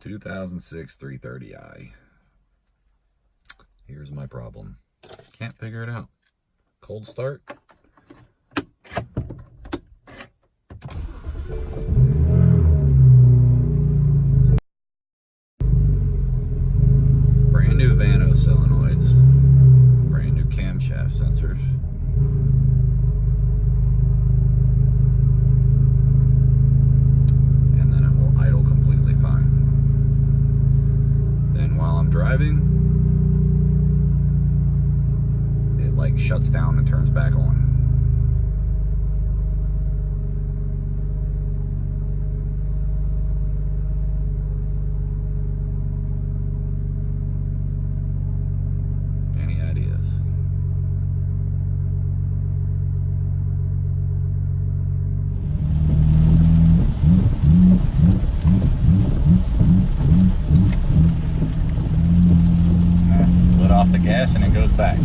2006 330i. Here's my problem. Can't figure it out. Cold start. Brand new Vanos solenoids. Brand new camshaft sensors. And then it will idle completely fine. Then while I'm driving, it like shuts down and turns back on. Any ideas? Let off the gas and it goes back.